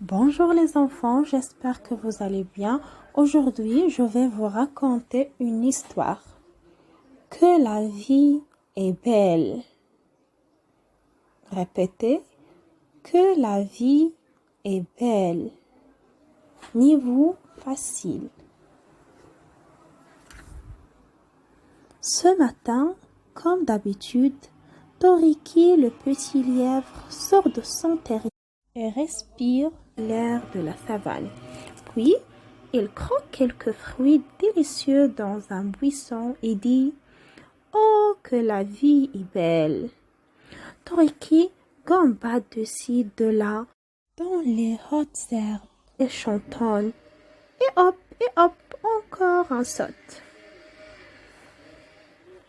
Bonjour les enfants, j'espère que vous allez bien. Aujourd'hui, je vais vous raconter une histoire. Que la vie est belle. Répétez, que la vie est belle. Niveau facile. Ce matin, comme d'habitude, Toriki, le petit lièvre, sort de son terrier et respire l'air de la savane. Puis, il croque quelques fruits délicieux dans un buisson et dit « Oh, que la vie est belle !» Toriki gambade de ci, de là, dans les hautes herbes et chantonne. Et hop, encore un saute.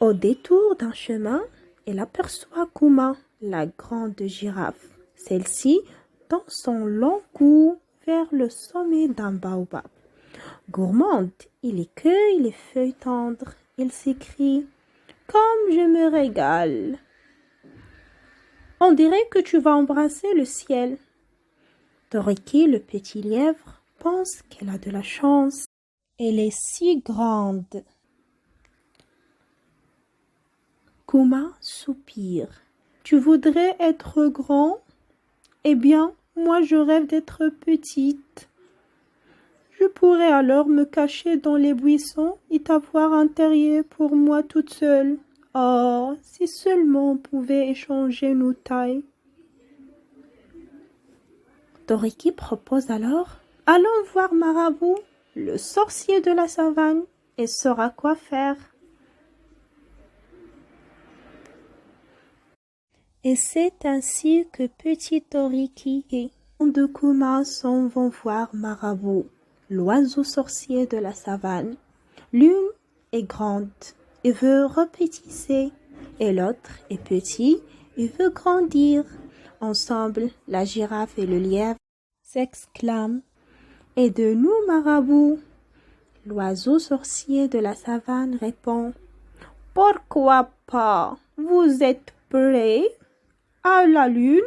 Au détour d'un chemin, il aperçoit Kuma, la grande girafe. Celle-ci tend son long cou vers le sommet d'un baobab. Gourmande, il écueille les feuilles tendres. Il s'écrie « Comme je me régale !» On dirait que tu vas embrasser le ciel. Toriki, le petit lièvre, pense qu'elle a de la chance. Elle est si grande. Kuma soupire. « Tu voudrais être grand? Eh bien, moi je rêve d'être petite. Je pourrais alors me cacher dans les buissons et avoir un terrier pour moi toute seule. Oh, si seulement on pouvait échanger nos tailles. » Toriki propose alors « Allons voir Marabout, le sorcier de la savane, et saura quoi faire. » Et c'est ainsi que petit Toriki et de Kuma s'en vont voir Marabout, l'oiseau sorcier de la savane. L'une est grande et veut repétisser, et l'autre est petit et veut grandir. Ensemble, la girafe et le lièvre s'exclament « Aide-nous, Marabout !» L'oiseau sorcier de la savane répond « Pourquoi pas? Vous êtes prêts? À la lune,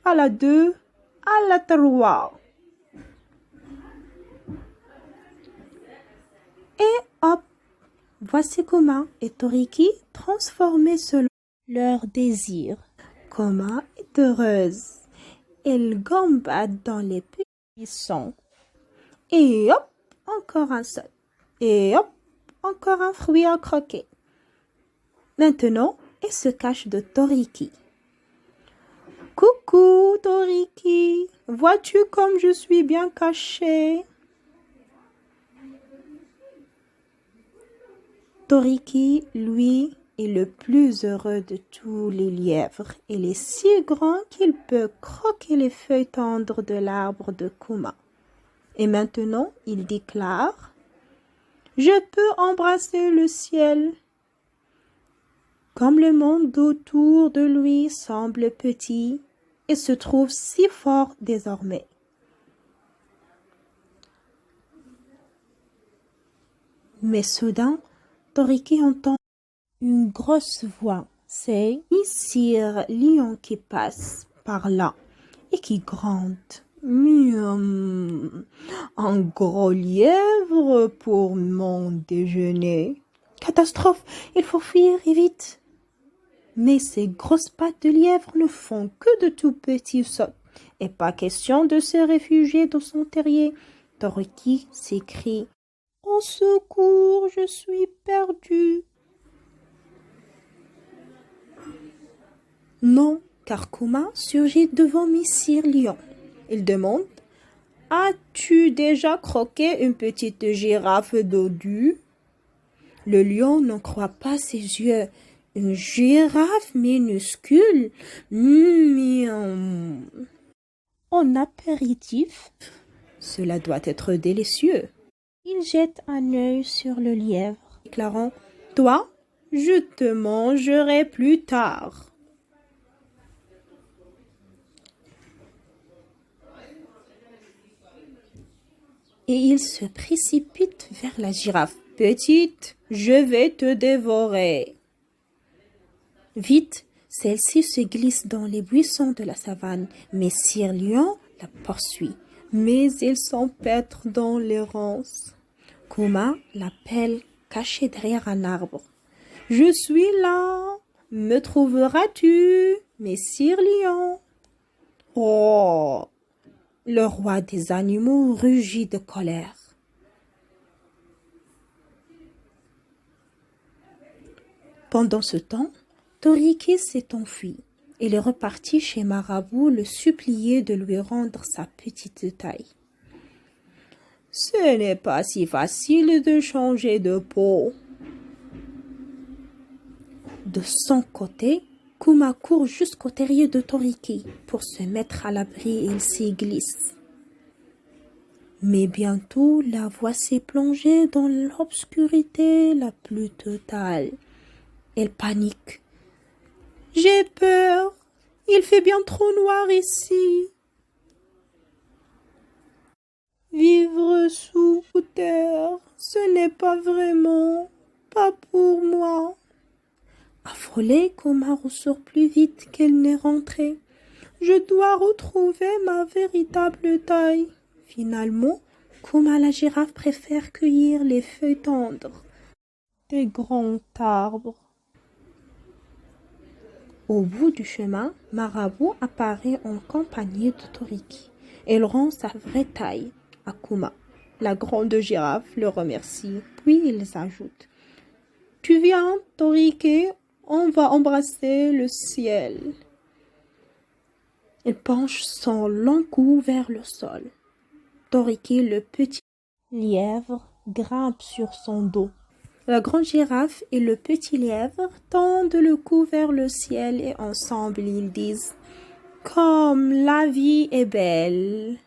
à la 2, à la 3. » Et hop, voici Kuma et Toriki transformés selon leur désir. Kuma est heureuse. Elle gambade dans les buissons. Et hop, encore un saut. Et hop, encore un fruit à croquer. Maintenant, elle se cache de Toriki. « Coucou, Toriki, vois-tu comme je suis bien cachée ?» Toriki, lui, est le plus heureux de tous les lièvres. Il est si grand qu'il peut croquer les feuilles tendres de l'arbre de Kuma. Et maintenant, il déclare « Je peux embrasser le ciel !» Comme le monde autour de lui semble petit, il se trouve si fort désormais. Mais soudain, Toriki entend une grosse voix. C'est Messire Lion qui passe par là et qui gronde. Miam, un gros lièvre pour mon déjeuner. Catastrophe, il faut fuir et vite. Mais ces grosses pattes de lièvre ne font que de tout petits sauts. Et pas question de se réfugier dans son terrier. Toriki s'écrie « Au secours, je suis perdu !» Non, car Kuma surgit devant Messire Lion. Il demande « As-tu déjà croqué une petite girafe dodue ?» Le lion n'en croit pas ses yeux. Une girafe minuscule. Miam. En apéritif, cela doit être délicieux. Il jette un œil sur le lièvre, déclarant « Toi, je te mangerai plus tard. » Et il se précipite vers la girafe. « Petite, je vais te dévorer. » Vite, celle-ci se glisse dans les buissons de la savane, mais Sire Lion la poursuit. mais ils s'empêtrent dans l'errance. Kuma l'appelle caché derrière un arbre. « Je suis là, me trouveras-tu, messire lion ?» Oh! Le roi des animaux rugit de colère. Pendant ce temps, Toriki s'est enfui. Il est reparti chez Marabout le supplier de lui rendre sa petite taille. « Ce n'est pas si facile de changer de peau. » De son côté, Kuma court jusqu'au terrier de Toriki pour se mettre à l'abri et il s'y glisse. Mais bientôt, la voici plongée dans l'obscurité la plus totale. Elle panique. « J'ai peur, il fait bien trop noir ici. » Vivre sous terre, ce n'est pas pour moi. Affolée, Kuma ressort plus vite qu'elle n'est rentrée. Je dois retrouver ma véritable taille. Finalement, Kuma la girafe préfère cueillir les feuilles tendres des grands arbres. Au bout du chemin, Marabout apparaît en compagnie de Toriki. Elle rend sa vraie taille à Kuma. La grande girafe le remercie, puis ils ajoutent « Tu viens, Toriki, on va embrasser le ciel. » Il penche son long cou vers le sol. Toriki, le petit lièvre, grimpe sur son dos. La grande girafe et le petit lièvre tendent le cou vers le ciel et ensemble ils disent « Comme la vie est belle !»